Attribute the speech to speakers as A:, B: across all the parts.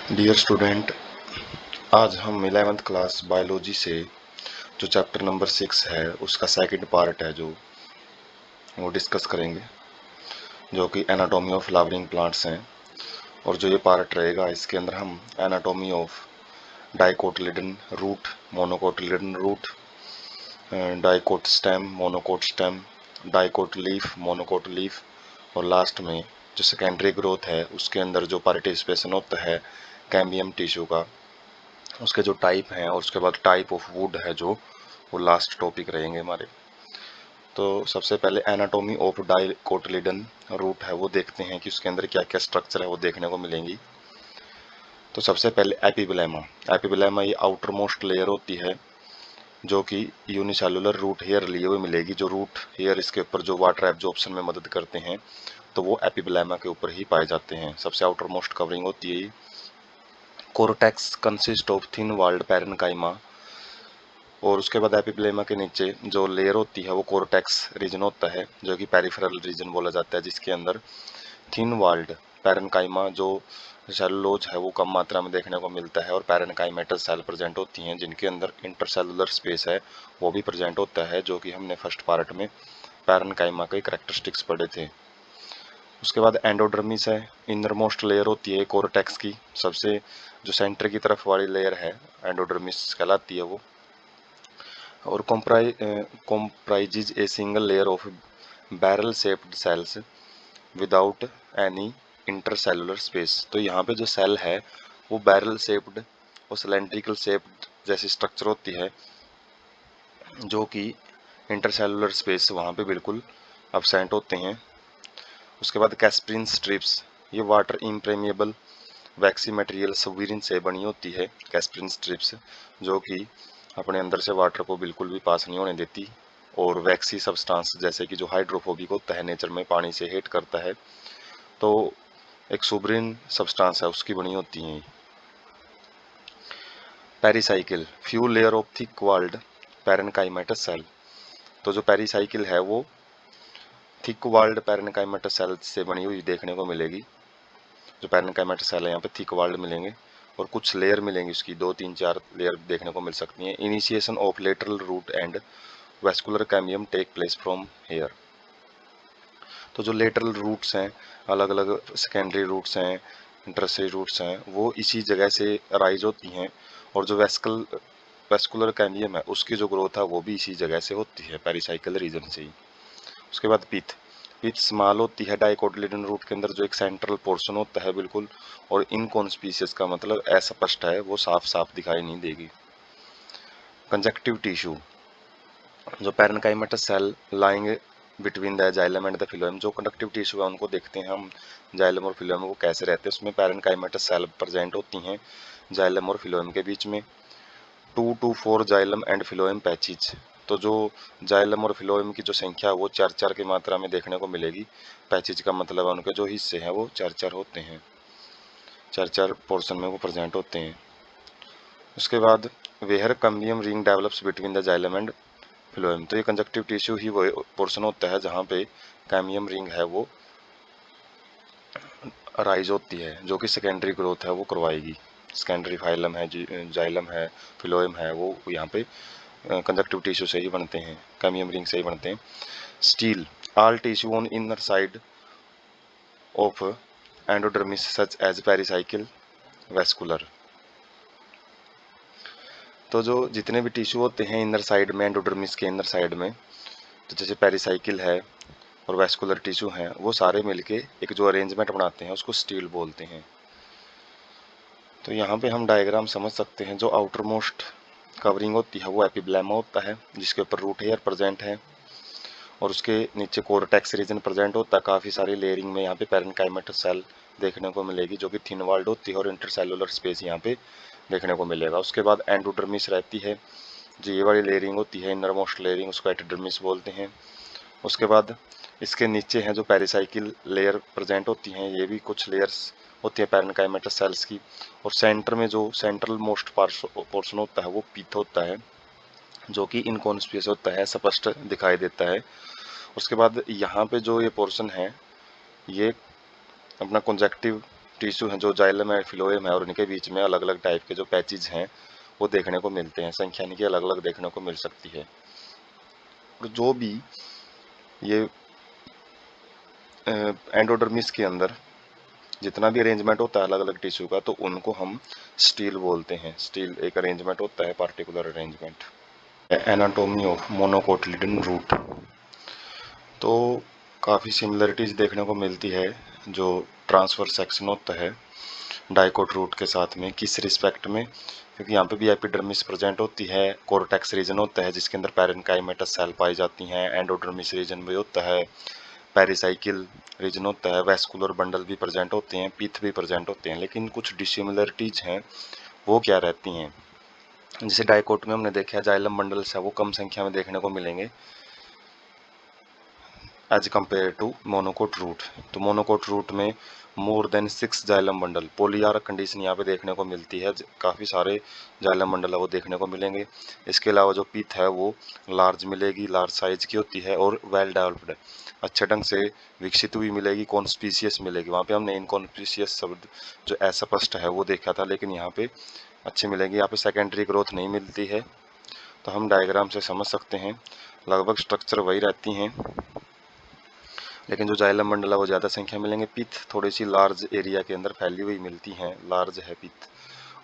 A: Dear student, आज हम 11th class biology से जो चैप्टर नंबर 6 है उसका सेकंड पार्ट है जो वो डिस्कस करेंगे, जो कि एनाटॉमी ऑफ फ्लावरिंग प्लांट्स हैं। और जो ये पार्ट रहेगा इसके अंदर हम anatomy of dicotyledon root, monocotyledon root, dicot stem, monocot stem, dicot leaf, monocot leaf और लास्ट में जो सेकेंडरी ग्रोथ है उसके अंदर जो पार्टिसिपेशन होता है कैम्बियम टिश्यू का, उसके जो टाइप हैं और उसके बाद टाइप ऑफ वुड है जो वो लास्ट टॉपिक रहेंगे हमारे। तो सबसे पहले एनाटॉमी ऑफ डाइकोटिलेडन रूट है वो देखते हैं कि उसके अंदर क्या क्या स्ट्रक्चर है वो देखने को मिलेंगी। तो सबसे पहले एपिब्लेमा। एपिब्लेमा ये आउटर मोस्ट लेयर होती है जो कि यूनिसेलुलर रूट हेयर लिए हुए मिलेगी। जो रूट हेयर इसके ऊपर जो वाटर एब्जॉर्प्शन में मदद करते हैं तो वो एपिब्लेमा के ऊपर ही पाए जाते हैं। सबसे आउटर मोस्ट कवरिंग होती है। Cortex consist of thin walled parenchyma. और उसके बाद एपिब्लेमा के नीचे जो लेयर होती है वो कोर्टेक्स रीजन होता है जो कि पेरिफेरल रीजन बोला जाता है, जिसके अंदर थिन वॉल्ड पैरेन्काइमा जो सेलुलोज है वो कम मात्रा में देखने को मिलता है और पैरेन्काइमेटल सेल प्रेजेंट होती हैं जिनके अंदर इंटरसेलुलर स्पेस है वो भी प्रेजेंट होता है, जो कि हमने फर्स्ट पार्ट में पैरेन्काइमा के कैरेक्टरिस्टिक्स पढ़े थे। उसके बाद एंडोडर्मिस है, इनर मोस्ट लेयर होती है कोर्टेक्स की। सबसे जो सेंटर की तरफ वाली लेयर है एंडोडर्मिस कहलाती है वो। और comprises a single layer of barrel shaped cells without any intercellular space। तो यहाँ पे जो सेल है वो बैरल शेप्ड और सिलेंड्रिकल शेप्ड जैसी स्ट्रक्चर होती है जो कि इंटरसेलुलर स्पेस वहाँ पे बिल्कुल absent होते हैं। उसके बाद कैस्प्रिन स्ट्रिप्स, ये वाटर इम्प्रेमिएबल वैक्सी मटेरियल सवीरिन से बनी होती है। कैस्प्रिन स्ट्रिप्स जो कि अपने अंदर से वाटर को बिल्कुल भी पास नहीं होने देती और वैक्सी सब्सटेंस जैसे कि जो हाइड्रोफोबिक होता है नेचर में पानी से हेट करता है तो एक सुब्रिन सब्सटेंस है उसकी बनी होती हैं। Pericycle, few layer of thick walled parenchymatous cell. तो जो पेरिसाइकिल है वो थिक वॉल्ड पैरेन्काइमेटस सेल से बनी हुई देखने को मिलेगी। जो पैरेन्काइमेटस सेल है यहाँ पे थिक वॉल्ड मिलेंगे और कुछ लेयर मिलेंगी, उसकी 2 3 4 लेयर देखने को मिल सकती हैं। Initiation of lateral root and vascular cambium take place from here. तो जो लेटरल रूट्स हैं, अलग अलग सेकेंडरी रूट्स हैं, इंटरसरी रूट्स हैं, वो इसी जगह से राइज होती हैं और जो वेस्कुलर कैम्बियम है उसकी जो ग्रोथ है वो भी इसी जगह से होती है, पेरिसाइकिल रीजन से ही। उसके बाद पिथ, पिथ स्मॉल होती है डाइकोटिलेडन रूट के अंदर जो एक सेंट्रल पोर्शन होता है बिल्कुल, और इनकॉन्स्पिशियस का मतलब अस्पष्ट है, वो साफ साफ दिखाई नहीं देगी। कंजक्टिव टिश्यू, जो parenchymatous cell lying between the xylem and the phloem, जो कंडक्टिव टिश्यू है उनको देखते हैं हम जाइलम और फिलोएम वो कैसे रहते हैं। उसमें पैरेन्काइमेटस सेल प्रेजेंट होती हैं जाइलम और फिलोएम के बीच में। 2 to 4 xylem and phloem patches, तो जो जाइलम और फिलोएम की जो संख्या है वो 4 4 की मात्रा में देखने को मिलेगी। पैचेज का मतलब है उनके जो हिस्से हैं वो 4 4 होते हैं, 4 4 पोर्शन में वो प्रेजेंट होते हैं। उसके बाद where cambium ring develops between the xylem and phloem, तो ये कंजक्टिव टिश्यू ही वो पोर्शन होता है जहाँ पे कैम्बियम रिंग है वो राइज होती है, जो कि सेकेंडरी ग्रोथ है वो करवाएगी। सेकेंडरी फाइलम है, जाइलम है, फिलोएम है, वो यहाँ पे कंजक्टिव टिश्यू से ही बनते हैं, कैम्बियम रिंग से ही बनते हैं। Stele, all tissue on inner side of endodermis such as pericycle vascular, तो जो जितने भी टिश्यू होते हैं इनर साइड में, एंडोडर्मिस के इनर साइड में, तो जैसे पेरिसाइकिल है और वेस्कुलर टिश्यू हैं, वो सारे मिलके एक जो अरेंजमेंट बनाते हैं उसको स्टील बोलते हैं। तो यहाँ पे हम डायग्राम समझ सकते हैं। जो आउटर मोस्ट कवरिंग होती है वो एपिब्लेमा होता है जिसके ऊपर रूट हेयर प्रेजेंट है और उसके नीचे कोर्टेक्स रीजन प्रेजेंट होता है। काफ़ी सारी लेयरिंग में यहाँ पे पैरेन्काइमेटस सेल देखने को मिलेगी जो कि थिन वॉल्ड होती है और इंटरसेलुलर स्पेस यहाँ पे देखने को मिलेगा। उसके बाद एंडोडर्मिस रहती है, जो ये वाली लेयरिंग होती है इनर मोस्ट लेयरिंग, उसको एपिडर्मिस बोलते हैं। उसके बाद इसके नीचे हैं जो पेरिसाइकिल लेयर प्रेजेंट होती हैं, ये भी कुछ लेयर्स होती है पैरेन्काइमेटस सेल्स की। और सेंटर में जो सेंट्रल मोस्ट पोर्शन होता है वो पीथ होता है जो कि इनकॉन्स्पिशियस होता है, स्पष्ट दिखाई देता है। उसके बाद यहाँ पे जो ये पोर्शन है ये अपना कंजक्टिव टिश्यू हैं जो जाइलम है, फिलोएम है, और इनके बीच में अलग अलग टाइप के जो पैचेज हैं वो देखने को मिलते हैं। संख्या इनकी अलग अलग देखने को मिल सकती है। और जो भी ये एंडोडर्मिस के अंदर जितना भी अरेंजमेंट होता है अलग अलग टिश्यू का, तो उनको हम स्टील बोलते हैं। स्टील एक अरेंजमेंट होता है, particular arrangement. Anatomy of monocotyledon root, तो काफ़ी सिमिलरिटीज देखने को मिलती है जो ट्रांसफर सेक्शन होता है डाइकोट रूट के साथ में। किस रिस्पेक्ट में? क्योंकि यहाँ पे भी एपिडर्मिस प्रेजेंट होती है, कोर्टेक्स रीजन होता है जिसके अंदर पैरेन्काइमेटस सेल पाई जाती हैं, एंडोडर्मिस रीजन भी होता है, पेरिसाइकिल रीजन होता है, वेस्कुलर बंडल भी प्रेजेंट होते हैं, पीथ भी प्रेजेंट होते हैं। लेकिन कुछ डिसिमिलरिटीज हैं, वो क्या रहती हैं? जैसे डाइकोट में हमने देखा जाइलम बंडल्स है वो कम संख्या में देखने को मिलेंगे as compare to monocot root. तो मोनोकोट रूट में more than 6 xylem bundle, polyarch condition यहाँ पे देखने को मिलती है, काफ़ी सारे जाइलम बंडल है वो देखने को मिलेंगे। इसके अलावा जो पीथ है वो लार्ज मिलेगी, लार्ज साइज की होती है और वेल डेवलप्ड, अच्छे ढंग से विकसित हुई मिलेगी। कॉन्स्पीशियस मिलेगी, वहाँ पे हमने इनकॉन्स्पीशियस शब्द जो अस्पष्ट है वो देखा था, लेकिन यहाँ पे अच्छी मिलेगी। यहाँ पे सेकेंडरी ग्रोथ नहीं मिलती है। तो हम डायग्राम से समझ सकते हैं लगभग स्ट्रक्चर वही रहती हैं, लेकिन जो जाइलम मंडल है वो ज़्यादा संख्या मिलेंगे। पिथ थोड़ी सी लार्ज एरिया के अंदर फैली हुई मिलती हैं, लार्ज है पिथ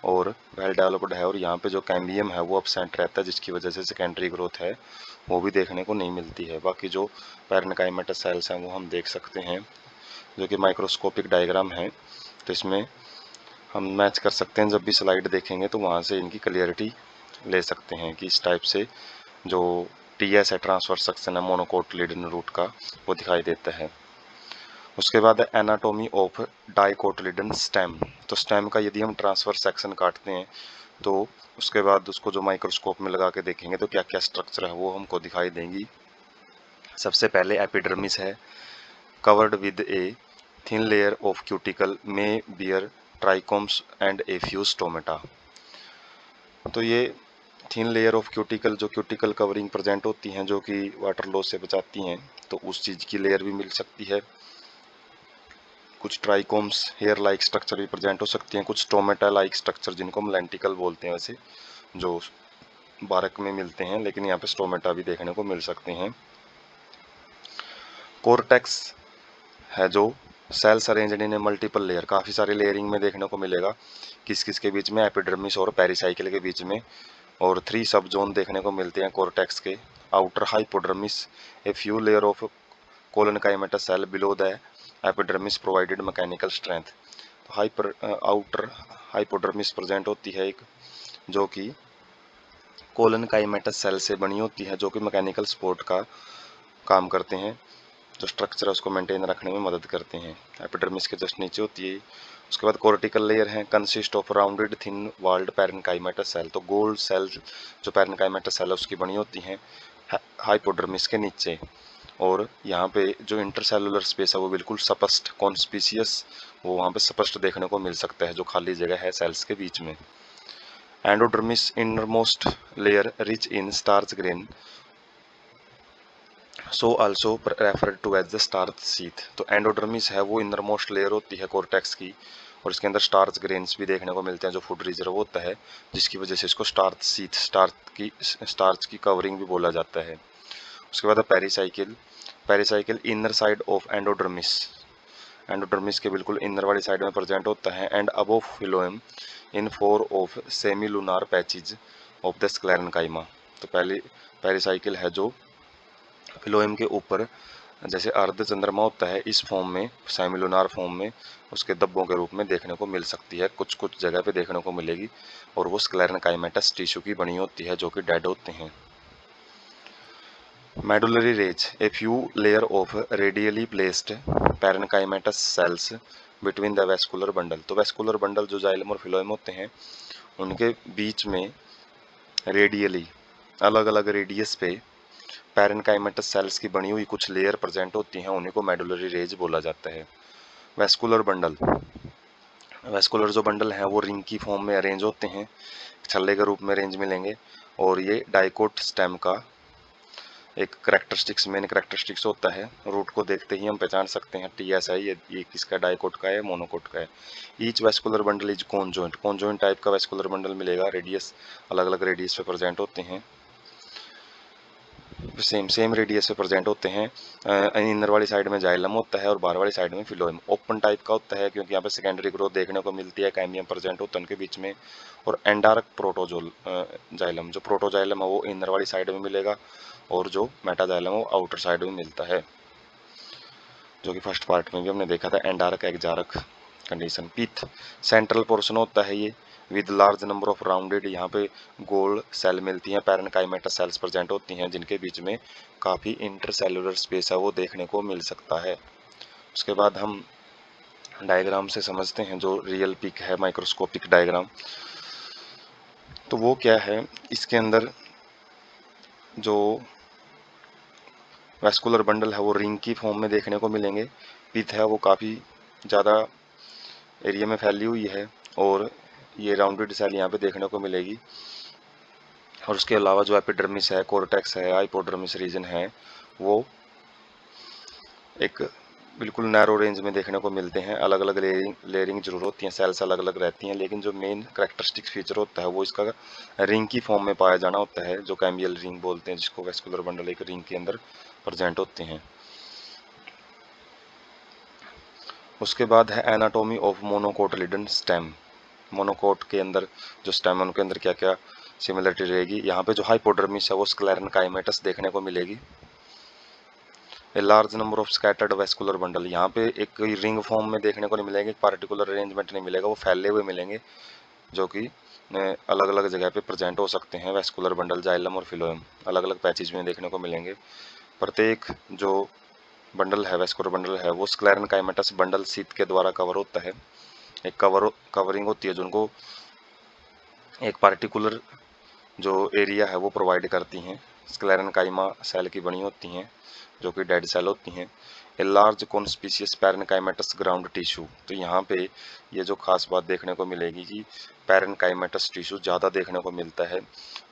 A: और वेल डेवलप्ड है। और यहाँ पे जो कैम्बियम है वो अपसेंट रहता है, जिसकी वजह से सेकेंडरी ग्रोथ है वो भी देखने को नहीं मिलती है। बाकी जो पैरेन्काइमेटस सेल्स हैं वो हम देख सकते हैं, जो कि माइक्रोस्कोपिक डायग्राम है। तो इसमें हम मैच कर सकते हैं, जब भी स्लाइड देखेंगे तो वहाँ से इनकी क्लियरिटी ले सकते हैं कि इस टाइप से जो टीएस है, ट्रांसफर सेक्शन है मोनोकोटिलिडन रूट का, वो दिखाई देता है। उसके बाद एनाटोमी ऑफ डाइकोटिलिडन स्टेम। तो स्टेम का यदि हम ट्रांसफर सेक्शन काटते हैं तो उसके बाद उसको जो माइक्रोस्कोप में लगा के देखेंगे तो क्या क्या स्ट्रक्चर है वो हमको दिखाई देंगी। सबसे पहले एपिडर्मिस है, covered with a thin layer of cuticle may bear trichomes and a few stomata. तो ये थिन लेयर ऑफ क्यूटिकल, जो क्यूटिकल कवरिंग प्रेजेंट होती हैं जो कि वाटर लॉस से बचाती हैं, तो उस चीज़ की लेयर भी मिल सकती है। कुछ ट्राइकोम्स हेयर लाइक स्ट्रक्चर भी प्रेजेंट हो सकती हैं, कुछ स्टोमेटा लाइक स्ट्रक्चर जिनको हम लेंटिकल बोलते हैं वैसे, जो बारक में मिलते हैं, लेकिन यहाँ पे स्टोमेटा भी देखने को मिल सकते हैं। कोर्टेक्स है जो cells arranged in a multiple layer, काफ़ी सारी लेयरिंग में देखने को मिलेगा। किस किस के बीच में? एपिडर्मिस और पेरिसाइकिल के बीच में। और 3 सब जोन देखने को मिलते हैं कोर्टेक्स के। Outer hypodermis, a few layer of collenchymatous cell below the epidermis provided mechanical strength. तो आउटर हाइपोडर्मिस प्रेजेंट होती है एक, जो कि कोलोनकाइमेटस सेल से बनी होती है, जो कि मैकेनिकल सपोर्ट का काम करते हैं, जो स्ट्रक्चर है उसको मेंटेन रखने में मदद करते हैं। एपिडर्मिस के जस्ट नीचे होती है। उसके बाद कोर्टिकल लेयर है, consist of rounded thin walled parenchymatous cell. तो गोल्ड सेल जो पैरेन्काइमेटस सेल है उसकी बनी होती हैं हाइपोडर्मिस के नीचे। और यहाँ पे जो इंटरसेलुलर स्पेस है वो बिल्कुल स्पष्ट, कॉन्स्पिशियस, वो वहाँ पे स्पष्ट देखने को मिल सकता है जो खाली जगह है सेल्स के बीच में। Endodermis innermost layer rich in starch grain, so also referred to as the starch sheath. तो एंडोडर्मिस है वो इनरमोस्ट लेयर होती है कोर्टेक्स की, और इसके अंदर स्टार्च ग्रेन्स भी देखने को मिलते हैं जो फूड रिजर्व होता है, जिसकी वजह से इसको स्टार्च सीथ, स्टार्च की कवरिंग भी बोला जाता है। उसके बाद pericycle, pericycle inner side of endodermis, endodermis के बिल्कुल इनर वाली साइड में प्रेजेंट होता है, and above phloem in 4 of semi lunar patches of the sclerenchyma. तो पहली पेरिसाइकिल है जो फिलोएम के ऊपर जैसे अर्ध चंद्रमा होता है इस फॉर्म में, सेमिलुनार फॉर्म में उसके धब्बों के रूप में देखने को मिल सकती है, कुछ कुछ जगह पे देखने को मिलेगी। और वो स्क्लेरेन्काइमेटस टिश्यू की बनी होती है जो कि डेड होते हैं। Medullary rays, A few layer of radially placed parenchymatous sales between the vascular bundle. तो वेस्कुलर बंडल जो जाइलम और फिलोएम होते हैं उनके बीच में रेडियली, अलग अलग रेडियस पे पैरेन्काइमेटस सेल्स की बनी हुई कुछ लेयर प्रेजेंट होती हैं, उन्हीं को मेडुलरी रेज बोला जाता है। वेस्कुलर बंडल, वेस्कुलर जो बंडल हैं वो रिंग की फॉर्म में अरेंज होते हैं, छल्ले के रूप में अरेंज मिलेंगे, और ये डाइकोट स्टेम का एक करेक्टरिस्टिक्स, मेन करेक्टरिस्टिक्स होता है। रूट को देखते ही हम पहचान सकते हैं TSI ये किसका डाइकोट का है, मोनोकोट का है। Each vascular bundle is conjoint, conjoint type का वेस्कुलर बंडल मिलेगा। रेडियस अलग अलग रेडियस पे प्रेजेंट होते हैं, सेम रेडियस पे प्रेजेंट होते हैं। इनर वाली साइड में जाइलम होता है और बाहर वाली साइड में फिलोएम। ओपन टाइप का होता है क्योंकि यहाँ पे सेकेंडरी ग्रोथ देखने को मिलती है, कैम्बियम प्रेजेंट होता है उनके बीच में। और एंडार्क प्रोटोजोल जाइलम, जो प्रोटोजाइलम है वो इनर वाली साइड में मिलेगा और जो मेटाजाइलम वो आउटर साइड में मिलता है, जो कि फर्स्ट पार्ट में भी हमने देखा था, एंडार्क एक्जार्क कंडीशन। पिथ सेंट्रल पोर्शन होता है ये, with large number of rounded, यहाँ पे गोल सेल मिलती हैं, पैरेनकाइमेटा सेल्स प्रेजेंट होती हैं जिनके बीच में काफ़ी इंटरसेलुलर स्पेस है वो देखने को मिल सकता है। उसके बाद हम डायग्राम से समझते हैं जो रियल पिक है, माइक्रोस्कोपिक डायग्राम। तो वो क्या है, इसके अंदर जो वेस्कुलर बंडल है वो रिंग की फॉर्म में देखने को मिलेंगे। पिथ है वो काफ़ी ज़्यादा एरिया में फैली हुई है और ये राउंडेड सेल यहाँ पे देखने को मिलेगी। और उसके अलावा जो एपिडर्मिस है, कोर्टेक्स है, हाइपोडर्मिस रीजन है, वो एक बिल्कुल नैरो रेंज में देखने को मिलते हैं। अलग अलग लेयरिंग जरूर होती हैं, सेल्स अलग अलग रहती हैं, लेकिन जो मेन करेक्टरिस्टिक फीचर होता है वो इसका रिंग की फॉर्म में पाया जाना होता है, जो कैम्बियल रिंग बोलते हैं, जिसको वेस्कुलर बंडल एक रिंग के अंदर प्रेजेंट होते हैं। उसके बाद है anatomy of monocotyledon stem. Monocot के अंदर जो स्टेम है उनके अंदर क्या क्या सिमिलरिटी रहेगी। यहाँ पे जो हाइपोडर्मिस है वो स्क्लेरेनकाइमेटस देखने को मिलेगी। A large number of scattered vascular bundle, यहाँ पे एक रिंग फॉर्म में देखने को नहीं मिलेंगे, एक पार्टिकुलर अरेंजमेंट नहीं मिलेगा, वो फैले हुए मिलेंगे, जो कि अलग अलग जगह पे प्रेजेंट हो सकते हैं। वेस्कुलर बंडल, जाइलम और फिलोएम अलग अलग पैचेज में देखने को मिलेंगे। प्रत्येक जो बंडल है, वेस्कुलर बंडल है, वो स्क्लेरेनकाइमेटस बंडल शीथ के द्वारा कवर होता है। एक कवरिंग होती है जो उनको एक पार्टिकुलर जो एरिया है वो प्रोवाइड करती हैं। स्क्लेरेनकाइमा सेल की बनी होती हैं जो कि डेड सेल होती हैं। A large conspicuous parenchymatous ground tissue, तो यहाँ पे ये जो खास बात देखने को मिलेगी कि पैरेनकाइमेटस टिश्यू ज़्यादा देखने को मिलता है,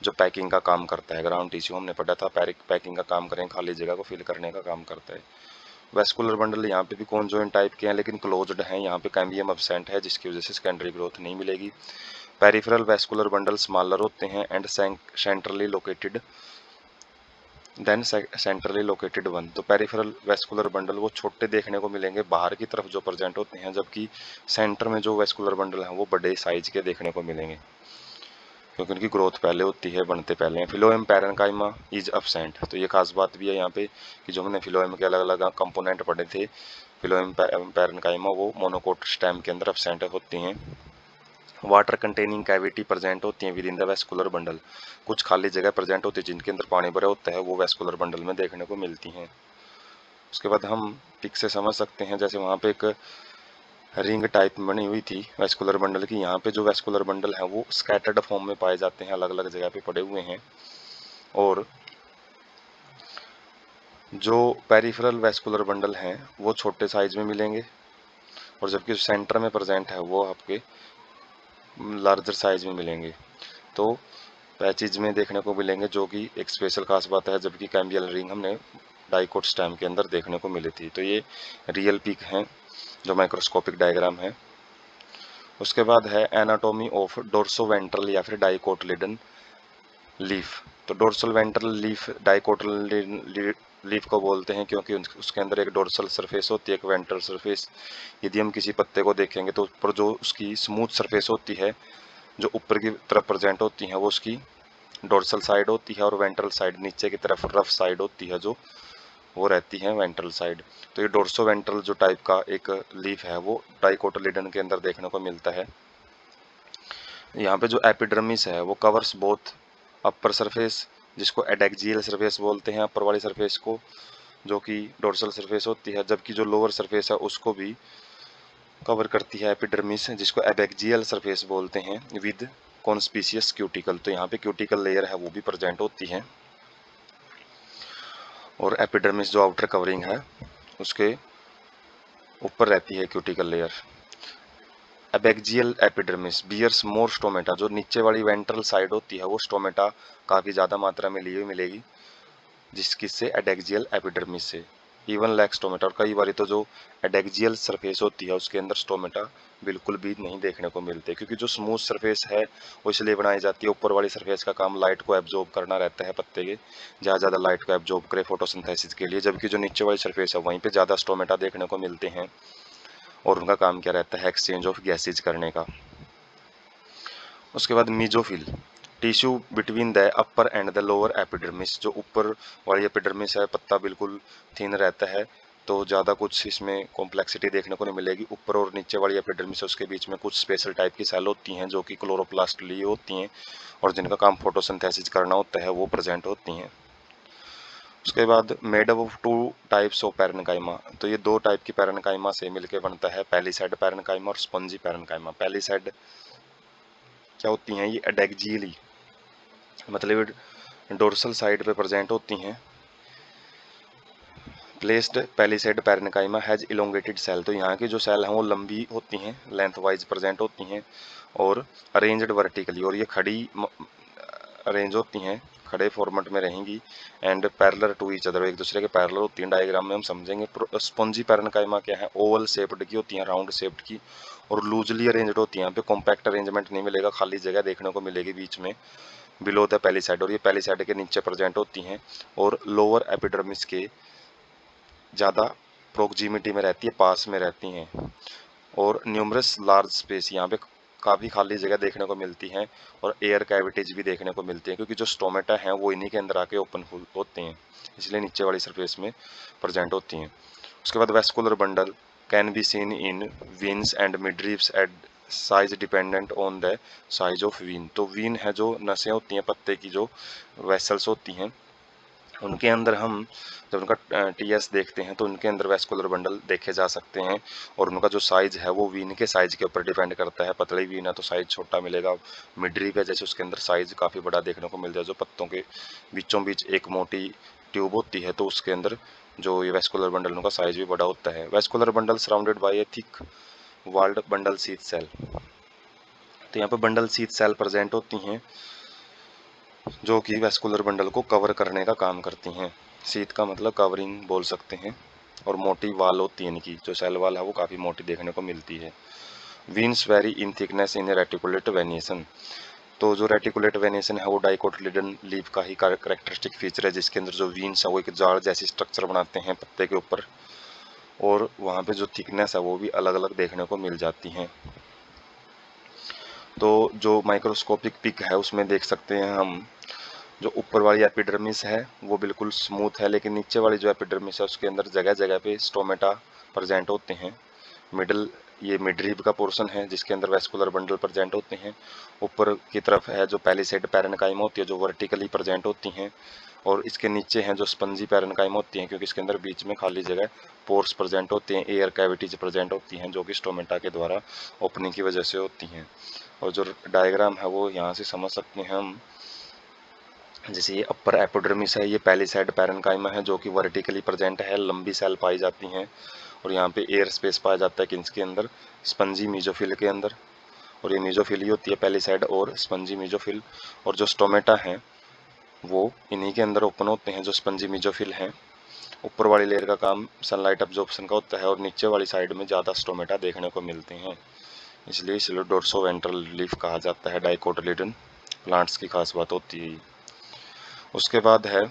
A: जो पैकिंग का काम करता है। ग्राउंड टिश्यू हमने पढ़ा था, पैकिंग का काम करें, खाली जगह को फिल करने का काम करता है। वेस्कुलर बंडल यहाँ पे भी कॉन्जॉइंट टाइप के हैं लेकिन क्लोज्ड हैं, यहाँ पे कैम्बियम एब्सेंट है जिसकी वजह से सेकेंडरी ग्रोथ नहीं मिलेगी। पेरिफेरल वेस्कुलर बंडल स्मॉलर होते हैं and centrally located then centrally located one, तो पेरिफेरल वेस्कुलर बंडल वो छोटे देखने को मिलेंगे बाहर की तरफ जो प्रेजेंट होते हैं, जबकि सेंटर में जो वेस्कुलर बंडल हैं वो बड़े साइज के देखने को मिलेंगे क्योंकि उनकी ग्रोथ पहले होती है, बनते पहले हैं। फिलोएम पैरेनकाइमा इज एब्सेंट, तो ये खास बात भी है यहाँ पे कि जो हमने फिलोएम के अलग अलग कंपोनेंट पढ़े थे, फिलोएम पैरेनकाइमा वो मोनोकोट स्टेम के अंदर एब्सेंट होती हैं। वाटर कंटेनिंग कैविटी प्रेजेंट होती हैं with in the vascular bundle, कुछ खाली जगह प्रेजेंट होती है जिनके अंदर पानी भरा होता है, वो वेस्कुलर बंडल में देखने को मिलती हैं। उसके बाद हम पिक से समझ सकते हैं, जैसे वहाँ पे एक रिंग टाइप बनी हुई थी वेस्कुलर बंडल की, यहाँ पे जो वेस्कुलर बंडल है वो स्कैटर्ड फॉर्म में पाए जाते हैं, अलग अलग जगह पे पड़े हुए हैं। और जो पेरिफेरल वेस्कुलर बंडल हैं वो छोटे साइज में मिलेंगे, और जबकि सेंटर में प्रेजेंट है वो आपके लार्जर साइज में मिलेंगे। तो पैचेज में देखने को मिलेंगे, जो कि एक स्पेशल खास बात है, जबकि कैम्बियल रिंग हमने डाइकोट स्टेम के अंदर देखने को मिली थी। तो ये रियल पिक हैं जो माइक्रोस्कोपिक डायग्राम है। उसके बाद है एनाटॉमी ऑफ डोर्सोवेंट्रल या फिर डाइकोटिलिडन लीफ। तो dorsal ventral leaf dicotyledon leaf को बोलते हैं क्योंकि उसके अंदर एक डोर्सल सरफेस होती है, एक वेंट्रल सरफेस। यदि हम किसी पत्ते को देखेंगे तो ऊपर जो उसकी स्मूथ सरफेस होती है, जो ऊपर की तरफ प्रेजेंट होती है, वो उसकी डोर्सल साइड होती है, और वेंट्रल साइड नीचे की तरफ रफ साइड होती है, जो वो रहती है वेंट्रल साइड। तो ये डोर्सो वेंट्रल जो टाइप का एक लीफ है वो डाइकोटिलिडन के अंदर देखने को मिलता है। यहाँ पे जो एपिडर्मिस है वो कवर्स बोथ अपर सरफेस, जिसको एडेक्जियल सरफेस बोलते हैं अपर वाली सरफेस को, जो कि डोर्सल सरफेस होती है, जबकि जो लोअर सरफेस है उसको भी कवर करती है एपिडर्मिस, जिसको एबैक्जियल सरफेस बोलते हैं, विद कॉन्स्पिशियस क्यूटिकल। तो यहाँ पे क्यूटिकल लेयर है वो भी प्रेजेंट होती है, और एपिडर्मिस जो आउटर कवरिंग है उसके ऊपर रहती है क्यूटिकल लेयर। एबैक्जियल एपिडर्मिस बियर्स मोर स्टोमेटा, जो नीचे वाली वेंट्रल साइड होती है वो स्टोमेटा काफ़ी ज़्यादा मात्रा में ली हुई मिलेगी, किससे, एडेक्सियल एपिडर्मिस से। इवन लैक स्टोमेटा, और कई बार तो जो एडेक्सियल सरफेस होती है उसके अंदर स्टोमेटा बिल्कुल भी नहीं देखने को मिलते, क्योंकि जो स्मूथ सरफेस है वो इसलिए बनाई जाती है, ऊपर वाली सरफेस का काम लाइट को एब्जॉर्ब करना रहता है पत्ते के, जहाँ ज़्यादा लाइट को एब्जॉर्ब करे फोटोसिंथेसिस के लिए, जबकि जो नीचे वाली सरफेस है वहीं पे ज़्यादा स्टोमेटा देखने को मिलते हैं, और उनका काम क्या रहता है, एक्सचेंज ऑफ गैसेज करने का। उसके बाद mesophyll, tissue between the upper and the lower epidermis, जो ऊपर वाली एपिडर्मिस है पत्ता बिल्कुल थिन रहता है, तो ज़्यादा कुछ इसमें कॉम्प्लेक्सिटी देखने को नहीं मिलेगी। ऊपर और नीचे वाली एपिडर्मिस है उसके बीच में कुछ स्पेशल टाइप की सेल होती हैं जो कि क्लोरोप्लास्ट लिए होती हैं और जिनका काम फोटोसिंथेसिस करना होता है, वो प्रेजेंट होती हैं। उसके बाद made up of 2 types of parenchyma, तो ये 2 टाइप की पैरेन्काइमा से मिलकर बनता है पैलिसैड पैरेन्काइमा और स्पंजी पैरेन्काइमा। पैलिसैड क्या होती हैं, ये एडेक्सियली मतलब डोर्सल साइड पे प्रेजेंट होती हैं। Placed palisade parenchyma has elongated cell, तो यहाँ की जो सेल हैं वो लंबी होती हैं, लेंथ वाइज प्रेजेंट होती हैं और अरेंज्ड वर्टिकली, और ये खड़ी अरेंज होती हैं, खड़े फॉर्मेट में रहेंगी, and parallel to each other, एक दूसरे के पैरेलल होती हैं। डायग्राम में हम समझेंगे। स्पॉन्जी पैरेन्काइमा क्या है, ओवल शेप्ड की होती हैं, राउंड शेप्ड की, और लूजली अरेंज्ड होती हैं। यहाँ पे कॉम्पैक्ट अरेंजमेंट नहीं मिलेगा, खाली जगह देखने को मिलेगी बीच में बिलो द पैलिसाइड, और ये पैलिसाइड के नीचे प्रेजेंट होती हैं और लोअर एपिडर्मिस के ज़्यादा प्रोक्सिमिटी में रहती है, पास में रहती हैं, और न्यूमरस लार्ज स्पेस, यहाँ पे काफ़ी खाली जगह देखने को मिलती है और एयर कैविटीज भी देखने को मिलती हैं, क्योंकि जो स्टोमेटा हैं वो इन्हीं के अंदर आके ओपन होते हैं, इसलिए नीचे वाली सरफेस में प्रेजेंट होती हैं। उसके बाद vascular bundle can be seen in veins and midribs at size dependent on the size of vein, तो वीन है जो नसें होती हैं पत्ते की, जो वेसल्स होती हैं, उनके अंदर हम जब उनका टीएस देखते हैं तो उनके अंदर वेस्कुलर बंडल देखे जा सकते हैं, और उनका जो साइज है वो वीन के साइज के ऊपर डिपेंड करता है। पतली वीन है तो साइज छोटा मिलेगा, मिडरीव है जैसे उसके अंदर साइज काफ़ी बड़ा देखने को मिल जाए, जो पत्तों के बीचों बीच एक मोटी ट्यूब होती है तो उसके अंदर जो ये वेस्कुलर बंडल उनका साइज भी बड़ा होता है। Vascular bundle surrounded by a thick walled bundle sheath cell, तो यहाँ पर बंडल शीथ सेल प्रेजेंट होती हैं जो कि वेस्कुलर बंडल को कवर करने का काम करती हैं। शीत का मतलब कवरिंग बोल सकते हैं, और मोटी वाल होती है इनकी, जो सेल वाल है वो काफ़ी मोटी देखने को मिलती है। Veins vary in thickness in reticulate venation, तो जो रेटिकुलेट वेनिएशन है वो डाइकोटिलेडन लीफ का ही कैरेक्टरिस्टिक फीचर है, जिसके अंदर जो वीन्स है वो एक जाड़ जैसी स्ट्रक्चर बनाते हैं पत्ते के ऊपर, और वहाँ पे जो थिकनेस है वो भी अलग अलग देखने को मिल जाती हैं। तो जो माइक्रोस्कोपिक पिक है उसमें देख सकते हैं हम, जो ऊपर वाली एपिडर्मिस है वो बिल्कुल स्मूथ है, लेकिन नीचे वाली जो एपिडर्मिस है उसके अंदर जगह जगह पे स्टोमेटा प्रेजेंट होते हैं। ये मिडरीब का पोर्शन है जिसके अंदर वेस्कुलर बंडल प्रेजेंट होते हैं। ऊपर की तरफ है जो पैलिसेड पैरेन्काइमा होती है जो वर्टिकली प्रेजेंट होती हैं, और इसके नीचे हैं जो स्पंजी पैरेन्काइमा होती हैं, क्योंकि इसके अंदर बीच में खाली जगह पोर्स प्रेजेंट होते हैं, एयर कैविटीज प्रेजेंट होती हैं जो कि स्टोमेटा के द्वारा ओपनिंग की वजह से होती हैं। और जो डायग्राम है वो यहाँ से समझ सकते हैं हम, जैसे ये अपर एपिडर्मिस है, ये पैलिसैड पैरेन्काइमा है जो कि वर्टिकली प्रेजेंट है, लंबी सेल पाई जाती हैं, और यहाँ पे एयर स्पेस पाया जाता है किसके अंदर, स्पंजी मीजोफिल के अंदर, और ये मीजोफिल ही होती है पैलिसैड और स्पंजी मीजोफिल, और जो स्टोमेटा हैं वो इन्हीं के अंदर ओपन होते हैं, जो स्पंजी मीजोफिल हैं। ऊपर वाली लेयर का काम सनलाइट अब्जॉर्प्शन का होता है और नीचे वाली साइड में ज़्यादा स्टोमेटा देखने को मिलते हैं, इसलिए इसे डोर्सोवेंट्रल लीफ कहा जाता है। डाइकोटिलेडन प्लांट्स की खास बात होती है। उसके बाद है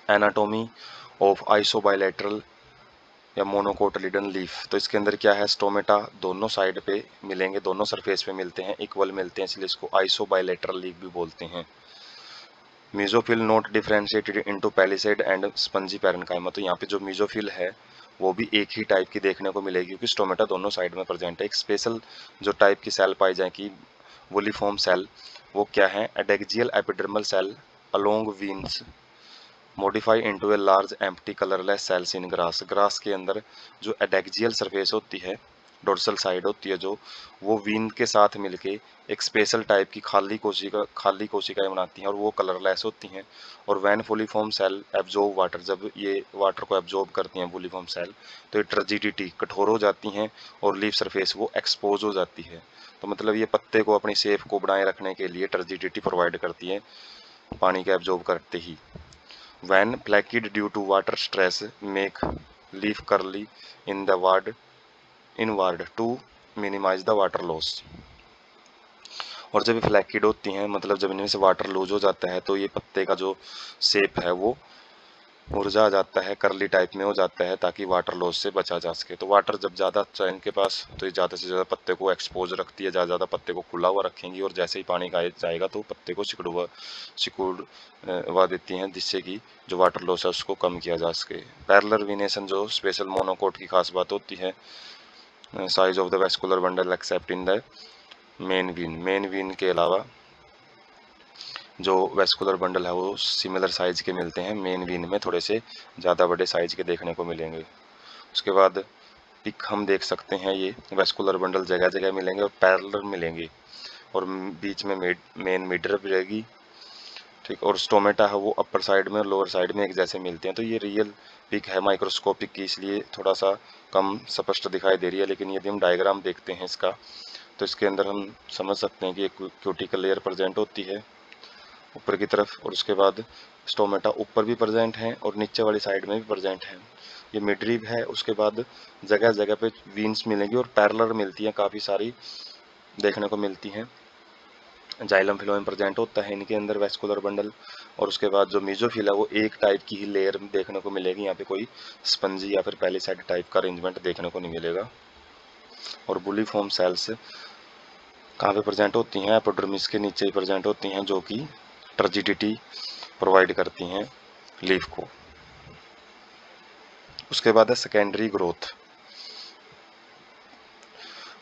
A: एनाटोमी ऑफ आइसोबाइलेटरल या मोनोकोटिलिडन लीफ, तो इसके अंदर क्या है, स्टोमेटा दोनों साइड पे मिलेंगे, दोनों सरफेस पे मिलते हैं, इक्वल मिलते हैं, इसलिए इसको आइसोबाइलेटरल लीफ भी बोलते हैं। Mesophyll note differentiated into palisade and spongy parenchyma, तो यहाँ पे जो मीजोफिल है वो भी एक ही टाइप की देखने को मिलेगी, क्योंकि स्टोमेटा दोनों साइड में प्रेजेंट है। एक स्पेशल जो टाइप की सेल पाई जाएगी वोलिफॉर्म सेल, वो क्या है, adaxial epidermal cell along veins modify into a large empty colourless cells in grass, grass के अंदर जो एडेक्सियल सरफेस होती है, डोर्सल साइड होती है जो, वो वीन के साथ मिलके एक स्पेशल टाइप की खाली कोशिकाएं बनाती हैं और वो कलरलेस होती हैं। और वैन फुलीफॉर्म सेल एब्जॉर्ब वाटर, जब ये वाटर को एब्जॉर्ब करती हैं फुलीफॉर्म सेल, तो ये टर्जिडिटी कठोर हो जाती हैं और लीफ सरफेस वो एक्सपोज हो जाती है। तो मतलब ये पत्ते को अपनी शेप को बनाए रखने के लिए टर्जिडिटी प्रोवाइड करती है, पानी के एब्जॉर्ब करते ही। When plaqued due to water stress make leaf curly in the inward to minimize the water loss। और जब ये फ्लैकिड होती हैं, मतलब जब इनमें से वाटर लूज हो जाता है, तो ये पत्ते का जो शेप है वो मुरझा जाता है, करली टाइप में हो जाता है, ताकि वाटर लॉस से बचा जा सके। तो वाटर जब ज़्यादा चाहिए इनके पास, तो ये ज़्यादा से ज़्यादा पत्ते को एक्सपोज रखती है, ज़्यादा पत्ते को खुला हुआ रखेंगी, और जैसे ही पानी का जाएगा तो पत्ते को सिकुड़वा देती हैं, जिससे कि जो वाटर लॉस है उसको कम किया जा सके। पैरेलल वेनेशन जो स्पेशल मोनोकोट की खास बात होती है, size of the vascular bundle except in the main vein के अलावा जो वेस्कुलर बंडल है वो सिमिलर साइज के मिलते हैं, मेन वीन में थोड़े से ज़्यादा बड़े साइज के देखने को मिलेंगे। उसके बाद पिक हम देख सकते हैं, ये वेस्कुलर बंडल जगह जगह मिलेंगे और पैरेलल मिलेंगे, और बीच में मेन मिडर रहेगी, ठीक। और स्टोमेटा है वो अपर साइड में और लोअर साइड में एक जैसे मिलते हैं। तो ये रियल पिक है माइक्रोस्कोपिक की, इसलिए थोड़ा सा कम स्पष्ट दिखाई दे रही है, लेकिन यदि हम डायग्राम देखते हैं इसका, तो इसके अंदर हम समझ सकते हैं कि एक क्यूटिकल लेयर प्रेजेंट होती है ऊपर की तरफ, और उसके बाद स्टोमेटा ऊपर भी प्रेजेंट है और नीचे वाली साइड में भी प्रेजेंट है। ये मिडरिब है। उसके बाद जगह जगह पे वीन्स मिलेंगी और पैरेलल मिलती हैं, काफ़ी सारी देखने को मिलती हैं। जाइलम फिलोएम प्रेजेंट होता है इनके अंदर वेस्कुलर बंडल, और उसके बाद जो मीजोफिल है वो एक टाइप की ही लेयर देखने को मिलेगी। यहाँ पे कोई स्पंजी या फिर पैलिसाइड टाइप का अरेंजमेंट देखने को नहीं मिलेगा। और बुलीफॉर्म सेल्स कहाँ पे प्रेजेंट होती हैं? एपिडर्मिस के नीचे ही प्रेजेंट होती हैं, जो कि टर्जिडिटी प्रोवाइड करती हैं लीफ को। उसके बाद है सेकेंडरी ग्रोथ।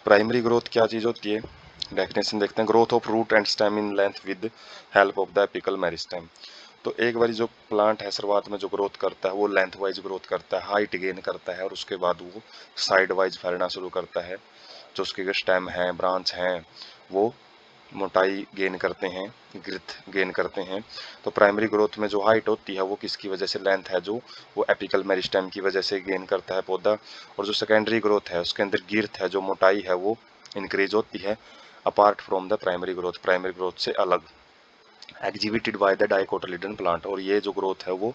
A: प्राइमरी ग्रोथ क्या चीज़ होती है? डेफिनेशन देखते हैं। Growth of root and stem in length with help of the apical meristem. तो एक बार जो प्लांट है शुरुआत में जो ग्रोथ करता है वो लेंथ वाइज ग्रोथ करता है, हाइट गेन करता है, और उसके बाद वो साइड वाइज फैलना शुरू करता है। जो उसके स्टेम हैं, ब्रांच हैं, वो मोटाई गेन करते हैं, ग्रिथ गेन करते हैं। तो प्राइमरी ग्रोथ में जो हाइट होती है वो किसकी वजह से? लेंथ है जो वो एपिकल मेरिस्टेम की वजह से गेन करता है पौधा। और जो सेकेंडरी ग्रोथ है उसके अंदर गिर्थ है, जो मोटाई है वो इंक्रीज होती है apart from the primary growth, primary growth से अलग, exhibited by the dicotyledon plant. और ये जो ग्रोथ है वो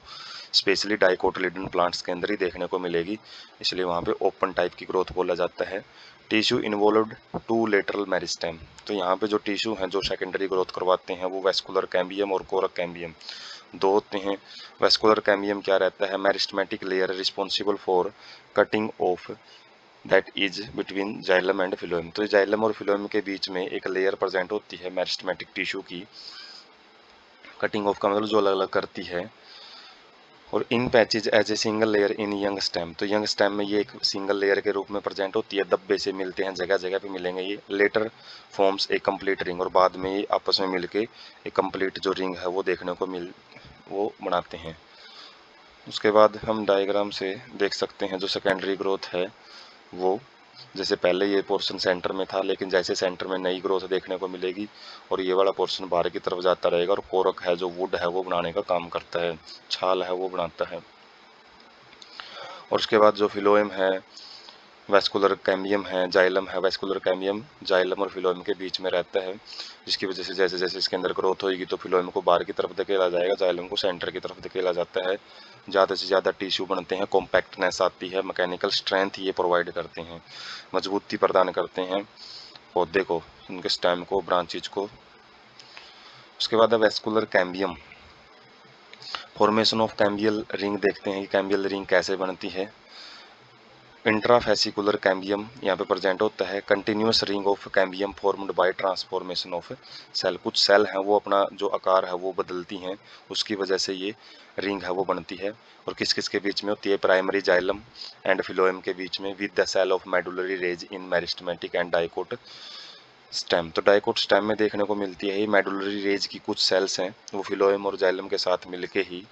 A: स्पेशली डाइकोटिलिडन प्लांट्स के अंदर ही देखने को मिलेगी, इसलिए वहाँ पे ओपन टाइप की ग्रोथ बोला जाता है। Tissue involved to lateral meristem. तो यहाँ पे जो टिश्यू हैं जो सेकेंडरी ग्रोथ करवाते हैं वो वेस्कुलर कैम्बियम और कोरक कैम्बियम दो होते हैं। वेस्कुलर कैम्बियम क्या रहता है? Meristematic layer responsible for cutting off that is between xylem and phloem. तो जाइलम और फिलोएम के बीच में एक लेयर प्रेजेंट होती है मेरिस्टेमेटिक टिश्यू की, कटिंग ऑफ का मतलब जो अलग अलग करती है। और in patches as a single layer in young stem. तो यंग स्टेम में ये एक सिंगल लेयर के रूप में प्रेजेंट होती है, दब्बे से मिलते हैं, जगह जगह पे मिलेंगे ये। Later forms a complete ring, और बाद में ये आपस में मिलके एक कंप्लीट जो रिंग है वो बनाते हैं। उसके बाद हम डायग्राम से देख सकते हैं जो सेकेंडरी ग्रोथ है वो, जैसे पहले ये पोर्शन सेंटर में था, लेकिन जैसे सेंटर में नई ग्रोथ देखने को मिलेगी और ये वाला पोर्शन बाहर की तरफ जाता रहेगा, और कोरक है जो वुड है वो बनाने का काम करता है, छाल है वो बनाता है। और उसके बाद जो फिलोएम है, वेस्कुलर कैम्बियम है, जाइलम है, वेस्कुलर कैम्बियम जाइलम और फिलोएम के बीच में रहता है, जिसकी वजह से जैसे जैसे इसके अंदर ग्रोथ होगी तो फिलोएम को बाहर की तरफ धकेला जाएगा, जाइलम को सेंटर की तरफ धकेला जाता है। ज़्यादा से ज़्यादा टिश्यू बनते हैं, कॉम्पैक्टनेस आती है, मैकेनिकल स्ट्रेंथ ये प्रोवाइड करते हैं, मजबूती प्रदान करते हैं पौधे को, उनके स्टेम को, ब्रांचेज को। उसके बाद है vascular cambium. Formation of cambial ring देखते हैं कि कैम्बियल रिंग कैसे बनती है। इंट्राफेसिकुलर कैम्बियम यहाँ पे प्रेजेंट होता है, continuous ring of cambium formed by transformation of cell. कुछ सेल हैं वो अपना जो आकार है वो बदलती हैं, उसकी वजह से ये रिंग है वो बनती है। और किस किस के बीच में होती है? प्राइमरी जाइलम एंड फिलोएम के बीच में, with the cell of medullary rays in meristematic and dicot stem. तो डाइकोट स्टेम में देखने को मिलती है। ये मेडुलरी रेज की कुछ सेल्स हैं वो फिलोएम और जाइलम के साथ मिलके ही,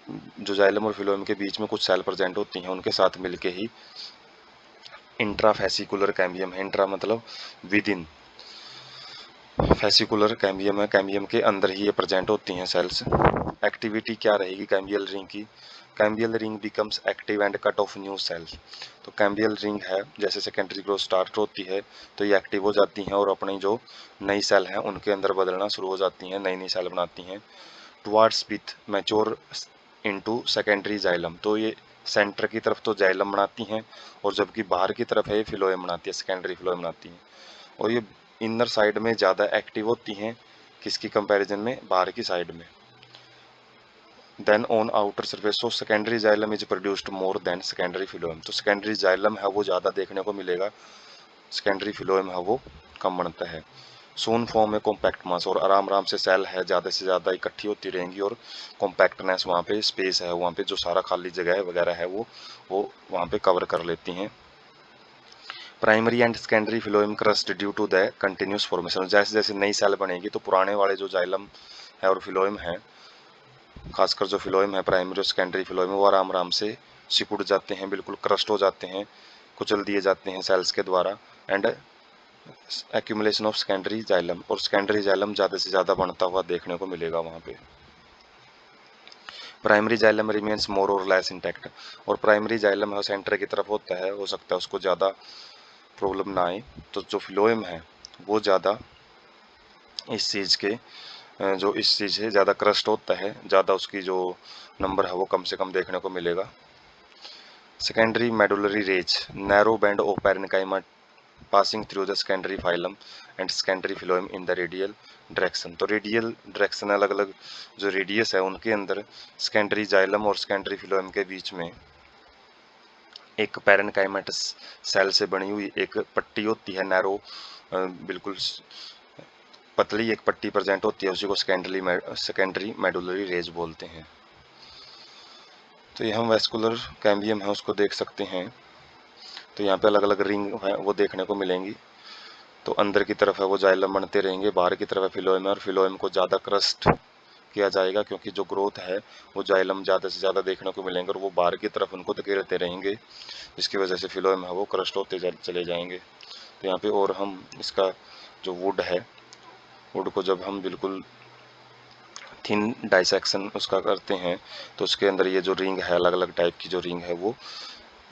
A: जो जाइलम और फिलोएम के बीच में कुछ सेल प्रेजेंट होती हैं उनके साथ मिलके ही इंट्राफेसिकुलर कैम्बियम है। इंट्रा मतलब विद इन, फेसिकुलर कैम्बियम है, कैम्बियम के अंदर ही ये प्रेजेंट होती हैं सेल्स। एक्टिविटी क्या रहेगी कैम्बियल रिंग की? Cambial ring becomes active and cut off new sales. तो कैम्बियल रिंग है, जैसे सेकेंडरी ग्रोथ स्टार्ट होती है तो ये एक्टिव हो जाती हैं और अपनी जो नई सेल हैं उनके अंदर बदलना शुरू हो जाती हैं, नई नई सेल बनाती हैं। Towards with mature into secondary xylem, तो ये सेंटर की तरफ तो जाइलम बनाती हैं और जबकि बाहर की तरफ है ये फिलोएम बनाती है, सेकेंडरी फिलोएम बनाती हैं। और ये इनर साइड में ज़्यादा एक्टिव होती हैं, किसकी कंपैरिजन में? बाहर की साइड में। देन ऑन आउटर सरफेस, तो secondary xylem is produced more than secondary phloem, तो सेकेंडरी जाइलम है वो ज़्यादा देखने को मिलेगा, सेकेंडरी फिलोएम है वो कम बनता है। सोन फॉर्म में कॉम्पैक्ट मास, और आराम आराम से सेल है ज़्यादा से ज़्यादा इकट्ठी होती रहेंगी और कॉम्पैक्टनेस वहाँ पे स्पेस है, वहाँ पे जो सारा खाली जगह है वगैरह है वो वहाँ पे कवर कर लेती हैं। Primary and secondary phloem crust due to the continuous formation, जैसे जैसे नई सेल बनेगी तो पुराने वाले जो जाइलम है और फिलोएम है, खासकर जो फिलोएम है प्राइमरी और सेकेंडरी फिलोएम, वो आराम आराम से सिकुड़ जाते हैं, बिल्कुल क्रस्ट हो जाते हैं, कुचल दिए जाते हैं सेल्स के द्वारा। And accumulation of secondary xylem, और सेकेंडरी जाइलम ज़्यादा से ज़्यादा बढ़ता हुआ देखने को मिलेगा वहाँ पे। प्राइमरी जाइलम रिमेन्स मोर और लेस इंटैक्ट, और प्राइमरी जाइलम है सेंटर की तरफ होता है, हो सकता है उसको ज़्यादा प्रॉब्लम ना आए, तो जो फिलोएम है वो ज़्यादा इस चीज़ के जो इस चीज़ से ज़्यादा क्रस्ट होता है, ज़्यादा उसकी जो नंबर है वो कम से कम देखने को मिलेगा। Secondary medullary rays, narrow band of parenchyma passing through the secondary phylum and secondary phloem in the radial direction, तो रेडियल डायरेक्शन अलग अलग जो रेडियस है उनके अंदर सेकेंडरी जाइलम और सेकेंडरी फिलोएम के बीच में एक पैरेन्काइमेटस सेल से बनी हुई एक पट्टी होती है, नैरो बिल्कुल पतली एक पट्टी प्रेजेंट होती है, उसी को सेकेंडरी मेडुलरी रेज बोलते हैं। तो ये हम वेस्कुलर कैम्बियम है उसको देख सकते हैं, तो यहाँ पे अलग अलग रिंग है वो देखने को मिलेंगी। तो अंदर की तरफ है वो जाइलम बनते रहेंगे, बाहर की तरफ है फिलोएम है, और फिलोएम को ज़्यादा क्रस्ट किया जाएगा क्योंकि जो ग्रोथ है वो जाइलम ज़्यादा से ज़्यादा देखने को मिलेंगे और वो बाहर की तरफ उनको धकेलते रहेंगे, जिसकी वजह से फिलोएम है वो क्रस्ट होते चले जाएंगे। तो यहाँ पे और हम इसका जो वुड है, वुड को जब हम बिल्कुल थिन डाइसेक्शन उसका करते हैं तो उसके अंदर ये जो रिंग है अलग अलग टाइप की जो रिंग है वो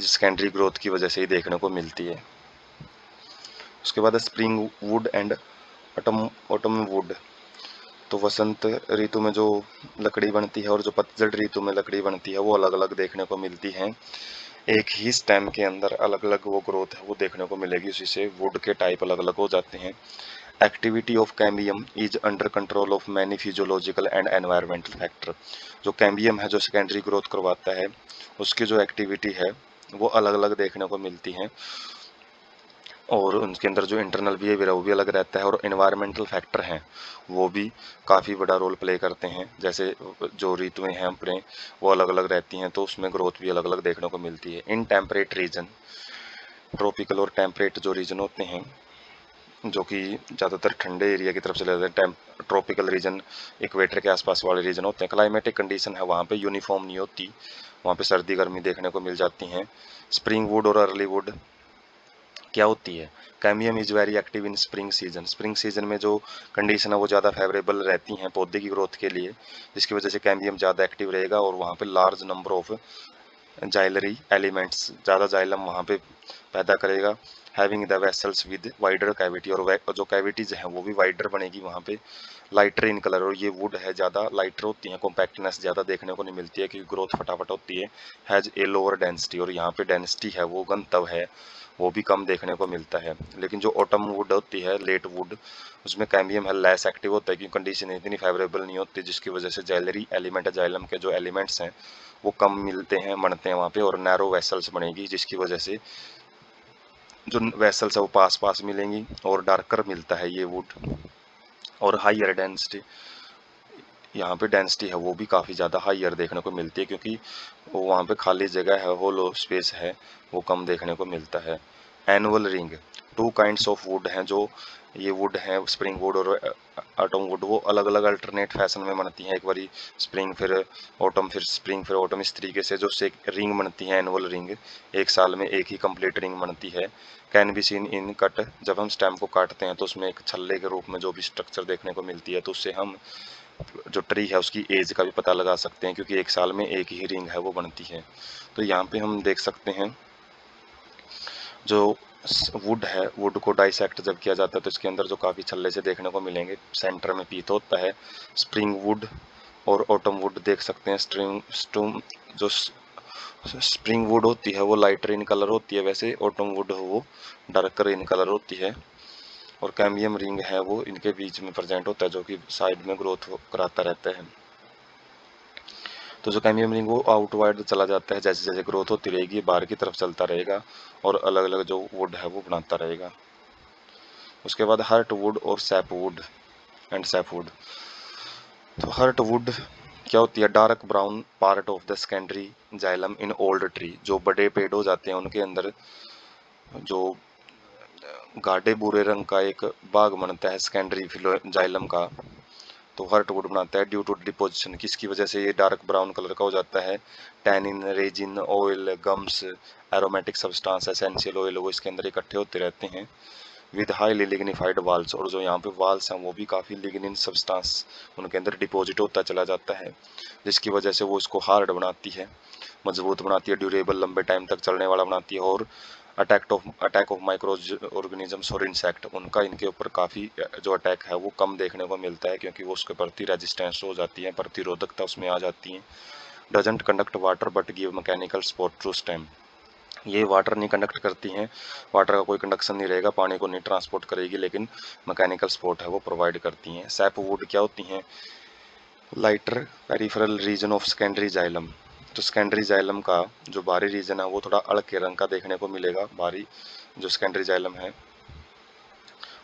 A: सेकेंडरी ग्रोथ की वजह से ही देखने को मिलती है। उसके बाद spring would and autumn would, तो वसंत ऋतु में जो लकड़ी बनती है और जो पतझड़ ऋतु में लकड़ी बनती है वो अलग अलग देखने को मिलती हैं। एक ही स्टेम के अंदर अलग अलग वो ग्रोथ है वो देखने को मिलेगी, उसी से वुड के टाइप अलग अलग हो जाते हैं। Activity of cambium is under control of many physiological and environmental factor, जो कैम्बियम है जो सेकेंडरी ग्रोथ करवाता है उसकी जो एक्टिविटी है वो अलग अलग देखने को मिलती हैं और उनके अंदर जो इंटरनल बिहेवियर है वो भी अलग रहता है, और एनवायरमेंटल फैक्टर हैं वो भी काफ़ी बड़ा रोल प्ले करते हैं। जैसे जो ऋतुएं हैं अपने वो अलग अलग रहती हैं तो उसमें ग्रोथ भी अलग अलग देखने को मिलती है। इन टेम्परेट रीजन, ट्रॉपिकल और टेम्परेट जो रीजन होते हैं जो कि ज़्यादातर ठंडे एरिया की तरफ चले जाते हैं, ट्रॉपिकल रीजन इक्वेटर के आसपास वाले रीजन होते हैं, क्लाइमेटिक कंडीशन है वहाँ पे यूनिफॉर्म नहीं होती, वहाँ पे सर्दी गर्मी देखने को मिल जाती हैं। स्प्रिंग वुड और अर्ली वुड क्या होती है? Cambium is very active in spring season, spring season में जो कंडीशन है वो ज़्यादा फेवरेबल रहती हैं पौधे की ग्रोथ के लिए, जिसकी वजह से कैम्बियम ज़्यादा एक्टिव रहेगा और वहाँ पे large number of xylary elements, ज़्यादा जाइलम वहाँ पे पैदा करेगा। Having the vessels with wider cavity, और जो कैविटीज हैं वो भी वाइडर बनेगी वहाँ पे, लाइटर इन कलर, और ये वुड है ज़्यादा लाइटर होती हैं, कॉम्पैक्टनेस ज़्यादा देखने को नहीं मिलती है क्योंकि ग्रोथ फटाफट होती है। हैज़ ए लोअर डेंसिटी, और यहाँ पे डेंसिटी है वो घनत्व है वो भी कम देखने को मिलता है। लेकिन जो ऑटम वुड होती है, लेट वुड, उसमें कैम्बियम है लेस एक्टिव होता है क्योंकि कंडीशन इतनी फेवरेबल नहीं होती, जिसकी वजह से जाइलरी एलिमेंट जाइलम के जो एलिमेंट्स हैं वो कम मिलते हैं बनते हैं वहाँ पे, और नैरो वेसल्स बनेगी जिसकी वजह से जो वेसल्स है वो पास पास मिलेंगी और डार्कर मिलता है ये वुड। और हाइयर डेंसिटी, यहाँ पे डेंसिटी है वो भी काफ़ी ज़्यादा हाइयर देखने को मिलती है क्योंकि वो वहाँ पे खाली जगह है, होलो स्पेस है, वो कम देखने को मिलता है। Annual ring, two kinds of would हैं जो ये वुड हैं, स्प्रिंग वुड और ऑटम वुड, वो अलग अलग अल्टरनेट फैशन में बनती हैं, एक बारी स्प्रिंग फिर ऑटम फिर स्प्रिंग फिर ऑटम, इस तरीके से जो से रिंग बनती है एनुअल रिंग, एक साल में एक ही कंप्लीट रिंग बनती है। Can be seen in cut, जब हम स्टेम को काटते हैं तो उसमें एक छल्ले के रूप में जो भी स्ट्रक्चर देखने को मिलती है तो उससे हम जो ट्री है उसकी एज का भी पता लगा सकते हैं, क्योंकि एक साल में एक ही रिंग है वो बनती है। तो यहाँ पे हम देख सकते हैं जो वुड है, वुड को डाइसेक्ट जब किया जाता है तो इसके अंदर जो काफ़ी छल्ले से देखने को मिलेंगे। सेंटर में पीत होता है। स्प्रिंग वुड और ऑटम वुड देख सकते हैं। जो स्प्रिंग वुड होती है वो लाइटर इन कलर होती है, वैसे ऑटम वुड वो डार्कर इन कलर होती है। और कैम्बियम रिंग है वो इनके बीच में प्रेजेंट होता है, जो कि साइड में ग्रोथ कराता रहता है। तो जो कैम्बियम रिंग वो आउटवर्ड चला जाता है, जैसे जैसे ग्रोथ होती रहेगी बाहर की तरफ चलता रहेगा और अलग अलग जो वुड है वो बनाता रहेगा। उसके बाद हर्ट वुड और SAP would and SAP would. तो हर्ट वुड क्या होती है? Dark brown part of the secondary xylem in old tree. जो बड़े पेड़ हो जाते हैं उनके अंदर जो गाढ़े भूरे रंग का एक बाग बनता है सेकेंडरी जाइलम का, तो हर्टवुड बनाता है ड्यू टू डिपोजिशन। किसकी वजह से ये डार्क ब्राउन कलर का हो जाता है? Tannin, resin, oil, gums, aromatic substance, essential oil वो इसके अंदर इकट्ठे होते रहते हैं विद हाईली लिग्निफाइड वाल्स। और जो यहाँ पे वाल्स हैं वो भी काफ़ी लिग्निन सब्सटेंस उनके अंदर डिपॉजिट होता चला जाता है, जिसकी वजह से वो इसको हार्ड बनाती है, मजबूत बनाती है, ड्यूरेबल लंबे टाइम तक चलने वाला बनाती है। और अटैक ऑफ माइक्रो ऑर्गेनिजम्स और इंसेक्ट, उनका इनके ऊपर काफ़ी जो अटैक है वो कम देखने को मिलता है, क्योंकि वो उसके प्रति रेजिस्टेंस हो जाती है, प्रतिरोधकता उसमें आ जाती है। Doesn't conduct water but give mechanical support to stem. ये वाटर नहीं कंडक्ट करती हैं, वाटर का कोई कंडक्शन नहीं रहेगा, पानी को नहीं ट्रांसपोर्ट करेगी, लेकिन मैकेनिकल सपोर्ट है वो प्रोवाइड करती हैं। सैप वुड क्या होती हैं? Lighter peripheral region of secondary xylem. तो सेकेंडरी जाइलम का जो बाहरी रीजन है वो थोड़ा हल्के रंग का देखने को मिलेगा, बाहरी जो सेकेंडरी जाइलम है।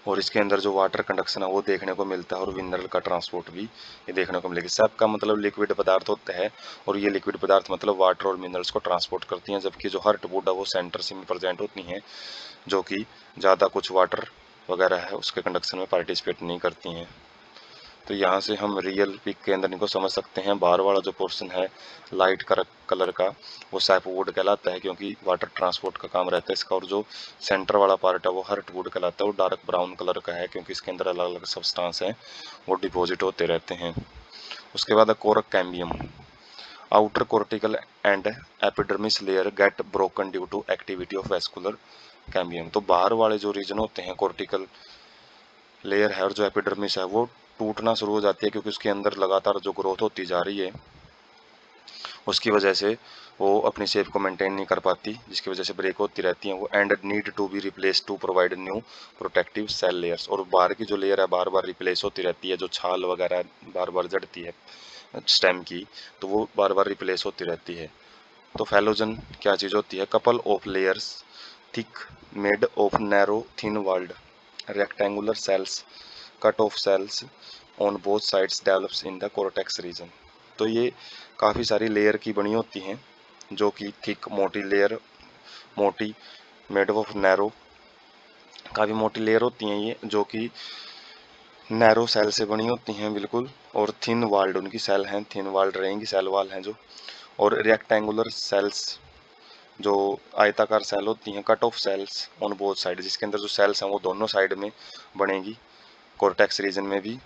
A: और इसके अंदर जो वाटर कंडक्शन है वो देखने को मिलता है, और मिनरल का ट्रांसपोर्ट भी ये देखने को मिलेगा। सैप का मतलब लिक्विड पदार्थ होता है, और ये लिक्विड पदार्थ मतलब वाटर और मिनरल्स को ट्रांसपोर्ट करती हैं, जबकि जो हर्ट वुड है वो सेंटर से में प्रेजेंट होती हैं, जो कि ज़्यादा कुछ वाटर वगैरह है उसके कंडक्शन में पार्टिसिपेट नहीं करती हैं। तो यहाँ से हम रियल पिक के अंदर इनको समझ सकते हैं। बाहर वाला जो पोर्शन है लाइट कलर का वो सैपवुड कहलाता है, क्योंकि वाटर ट्रांसपोर्ट का काम रहता है इसका। और जो सेंटर वाला पार्ट है वो हर्टवुड कहलाता है, वो डार्क ब्राउन कलर का है, क्योंकि इसके अंदर अलग अलग सब्सटेंस हैं वो डिपॉजिट होते रहते हैं। उसके बाद cork cambium. Outer cortical and epidermis layer get broken due to activity of vascular cambium. तो बाहर वाले जो रीजन होते हैं कोर्टिकल लेयर है और जो एपिडर्मिस है वो टूटना शुरू हो जाती है, क्योंकि उसके अंदर लगातार जो ग्रोथ होती जा रही है उसकी वजह से वो अपनी शेप को मेंटेन नहीं कर पाती, जिसकी वजह से ब्रेक होती रहती हैं वो, and need to be replace to provide new protective cell layers. और बाहर की जो लेयर है बार बार रिप्लेस होती रहती है, जो छाल वगैरह बार बार जड़ती है स्टेम की, तो वो बार बार रिप्लेस होती रहती है। तो फैलोजन क्या चीज़ होती है? Couple of layers thick made of narrow thin walled rectangular cells cut off cells on both sides develops in the cortex region. तो ये काफ़ी सारी लेयर की बनी होती हैं, जो कि थिक मोटी लेयर, मोटी मेड ऑफ नैरो, काफ़ी मोटी लेयर होती हैं ये, जो कि नैरो सेल से बनी होती हैं बिल्कुल, और थिन वाल्ड उनकी सेल हैं, थिन वाल्ड रहेंगी, सेल वाल हैं जो। और रेक्टेंगुलर सेल्स जो आयताकार सेल होती हैं, cut off cells on both side, जिसके अंदर जो सेल्स हैं वो दोनों साइड में बनेगी कोर्टेक्स रीजन में भी।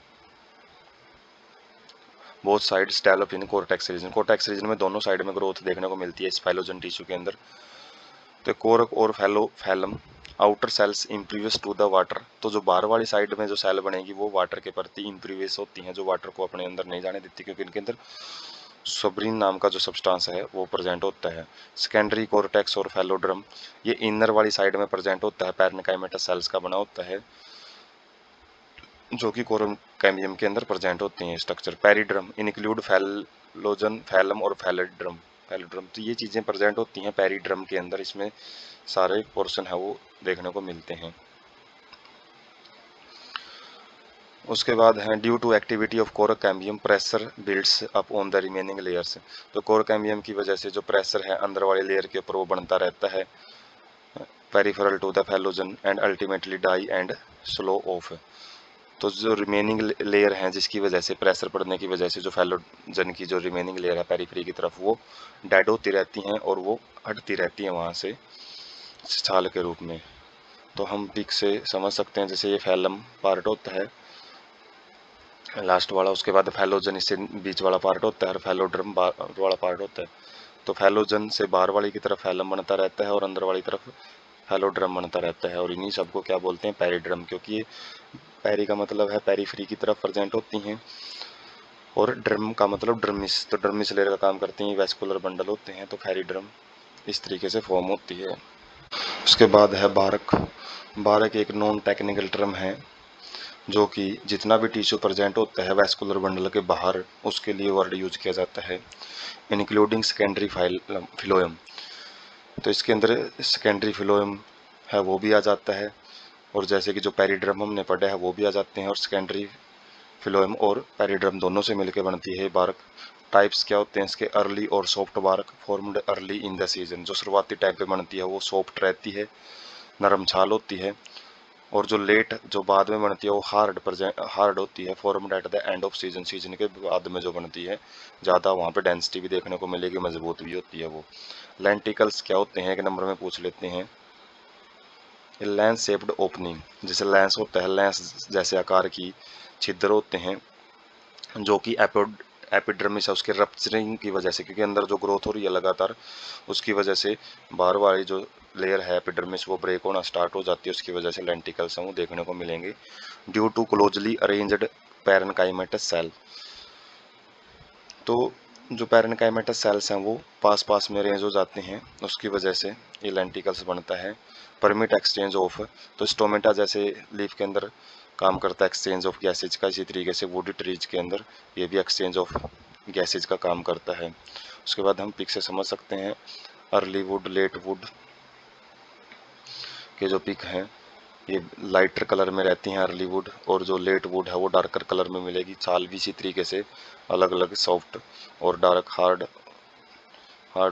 A: Both sides develop in cortex region, cortex region में दोनों साइड में ग्रोथ देखने को मिलती है इस फाइलोजन टिश्यू के अंदर। तो कोरक और phellem outer cells impervious to the water. तो जो बाहर वाली साइड में जो सेल बनेगी वो वाटर के प्रति इम्प्रीवियस होती हैं, जो वाटर को अपने अंदर नहीं जाने देती, क्योंकि इनके अंदर सब्रीन नाम का जो सब्सटेंस है वो प्रेजेंट होता है। सेकेंडरी कोर्टेक्स और फैलोड्रम ये इनर वाली साइड में प्रेजेंट होता है, पैरेन्काइमेटस सेल्स का बना होता है, जो कि कोरम कैम्बियम के अंदर प्रेजेंट होते हैं स्ट्रक्चर। पेरिड्रम इंक्लूड फैलोजन, फैलम और फैलोड्रम। फैलोड्रम तो ये चीज़ें प्रेजेंट होती हैं पेरिड्रम के अंदर, इसमें सारे पोर्शन है वो देखने को मिलते हैं। उसके बाद है due to activity of cork cambium pressure builds up on the remaining layers. तो कोरक कैम्बियम की वजह से जो प्रेशर है अंदर वाले लेयर के ऊपर वो बनता रहता है peripheral to the phellogen and ultimately die and slough off. तो जो रिमेनिंग लेयर हैं जिसकी वजह से प्रेशर पड़ने की वजह से जो फैलोजन की जो रिमेनिंग लेयर है पेरिफेरी की तरफ वो डेड होती रहती हैं और वो हटती रहती हैं वहाँ से छाल के रूप में। तो हम पिक से समझ सकते हैं, जैसे ये फैलम पार्ट होता है लास्ट वाला। उसके बाद फैलोजन इससे बीच वाला पार्ट होता है और फैलोड्रम बाहर वाला पार्ट होता है। तो फैलोजन से बाहर वाली की तरफ फैलम बनता रहता है और अंदर वाली तरफ फैलोड्रम बनता रहता है, और इन्हीं सबको क्या बोलते हैं, पेरिड्रम, क्योंकि ये पेरी का मतलब है पेरीफ्री की तरफ प्रेजेंट होती हैं और ड्रम का मतलब ड्रमिस, तो ड्रमिस लेयर का काम करती हैं, वैस्कुलर बंडल होते हैं, तो फेरिड्रम इस तरीके से फॉर्म होती है। उसके बाद है बारक। बारक एक नॉन टेक्निकल टर्म है जो कि जितना भी टिश्यू प्रेजेंट होता है वैस्कुलर बंडल के बाहर, उसके लिए वर्ड यूज किया जाता है, इंक्लूडिंग सेकेंडरी फिलोएम। तो इसके अंदर सेकेंडरी फिलोएम है वो भी आ जाता है, और जैसे कि जो पेरिड्रम हमने पढ़ा है वो भी आ जाते हैं, और सेकेंडरी फिलोएम और पेरिड्रम दोनों से मिलकर बनती है बारक। टाइप्स क्या होते हैं इसके, अर्ली और soft Barak formed early in the season. जो शुरुआती टाइम पे बनती है वो सॉफ्ट रहती है, नरम छाल होती है, और जो लेट जो बाद में बनती है वो हार्ड होती है, formed at the end off season. Season के बाद में जो बनती है ज़्यादा वहाँ पे डेंसिटी भी देखने को मिलेगी, मजबूत भी होती है वो। लेंटिकल्स क्या होते हैं, एक नंबर में पूछ लेते हैं। लेंस शेप्ड ओपनिंग, जैसे लेंस होता है, लेंस जैसे आकार की छिद्र होते हैं जो कि एपिडर्मिस है उसके रप्चरिंग की वजह से, क्योंकि अंदर जो ग्रोथ हो रही है लगातार, उसकी वजह से बाहर वाली जो लेयर है एपिडर्मिस वो ब्रेक होना स्टार्ट हो जाती है, उसकी वजह से लेंटिकल्स हैं वो देखने को मिलेंगे। Due to closely arranged parenchymatous cell, तो जो पैरेनकाइमेटस सेल्स हैं वो पास पास में अरेंज हो जाते हैं, उसकी वजह से ये लेंटिकल्स बनता है। परमिट एक्सचेंज ऑफ, तो स्टोमेटा जैसे लीफ के अंदर काम करता है एक्सचेंज ऑफ गैसेज का, इसी तरीके से वुड ट्रीज के अंदर ये भी एक्सचेंज ऑफ गैसेज का काम करता है। उसके बाद हम पिक से समझ सकते हैं, अर्ली वुड लेट वुड के जो पिक हैं ये लाइटर कलर में रहती हैं अर्ली वुड, और जो लेट वुड है वो डार्कर कलर में मिलेगी। छाल भी इसी तरीके से अलग अलग सॉफ्ट और डार्क, हार्ड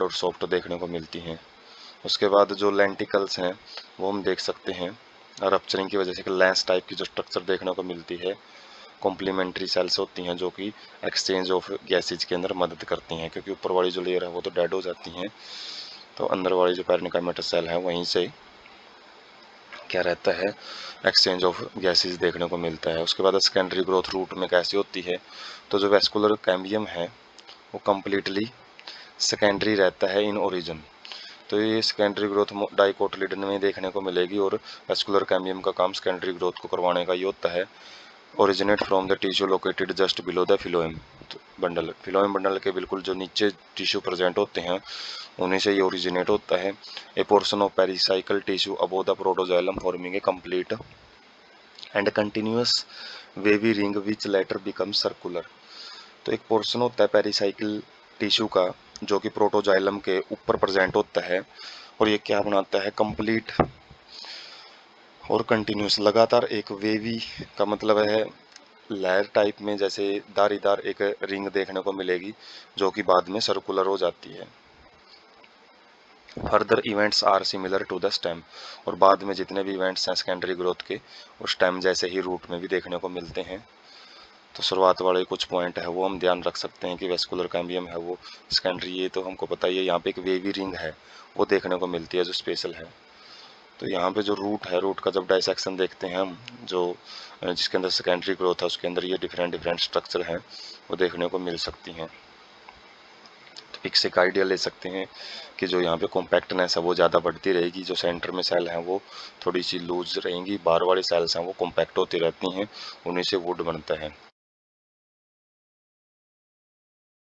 A: और सॉफ्ट देखने को मिलती हैं। उसके बाद जो लेंटिकल्स हैं वो हम देख सकते हैं रप्चरिंग की वजह से लेंस टाइप की जो स्ट्रक्चर देखने को मिलती है। कॉम्प्लीमेंट्री सेल्स होती हैं जो कि एक्सचेंज ऑफ गैसेज के अंदर मदद करती हैं, क्योंकि ऊपर वाली जो लेयर है वो तो डेड हो जाती हैं, तो अंदर वाली जो पैरेनिकाइमेटस सेल है वहीं से क्या रहता है, एक्सचेंज ऑफ गैसेज देखने को मिलता है। उसके बाद सेकेंडरी ग्रोथ रूट में कैसी होती है, तो जो वेस्कुलर कैम्बियम है वो कम्प्लीटली सेकेंडरी रहता है इन ओरिजिन, तो ये सेकेंडरी ग्रोथ डाइकोटिलिडन में देखने को मिलेगी, और वेस्कुलर कैम्बियम का काम सेकेंडरी ग्रोथ को करवाने का ये होता है। Originate from the tissue located just below the phloem bundle, phloem bundle के बिल्कुल जो नीचे टिश्यू प्रेजेंट होते हैं उन्हीं से ये ओरिजिनेट होता है। ए portion of pericycle tissue above the protoxylem forming a complete and continuous wavy ring which letter become circular, तो एक पोर्शन होता है पेरिसाइकल टिश्यू का जो कि प्रोटोजाइलम के ऊपर प्रेजेंट होता है, और ये क्या बनाता है, कंप्लीट और कंटिन्यूस लगातार एक वेवी का मतलब है लेयर टाइप में, जैसे धारीदार एक रिंग देखने को मिलेगी जो कि बाद में सर्कुलर हो जाती है। Further events are similar to the stem, और बाद में जितने भी इवेंट्स हैं सेकेंडरी ग्रोथ के वो स्टेम जैसे ही रूट में भी देखने को मिलते हैं। तो शुरुआत वाले कुछ पॉइंट है वो हम ध्यान रख सकते हैं कि वेस्कुलर कैम्बियम है वो सेकेंडरी, ये तो हमको पता ही है। यहाँ पे एक वेवी रिंग है वो देखने को मिलती है जो स्पेशल है। तो यहाँ पे जो रूट है, रूट का जब डाइसेक्शन देखते हैं हम, जो जिसके अंदर सेकेंडरी ग्रोथ है उसके अंदर ये डिफरेंट डिफरेंट स्ट्रक्चर हैं वो देखने को मिल सकती हैं। तो पिक से एक आइडिया ले सकते हैं कि जो यहाँ पे कॉम्पैक्टनेस है वो ज़्यादा बढ़ती रहेगी, जो सेंटर में सेल हैं वो थोड़ी सी लूज रहेंगी, बाहर वाली सेल्स हैं वो कॉम्पैक्ट होती रहती हैं, उन्हीं से वुड बनता है।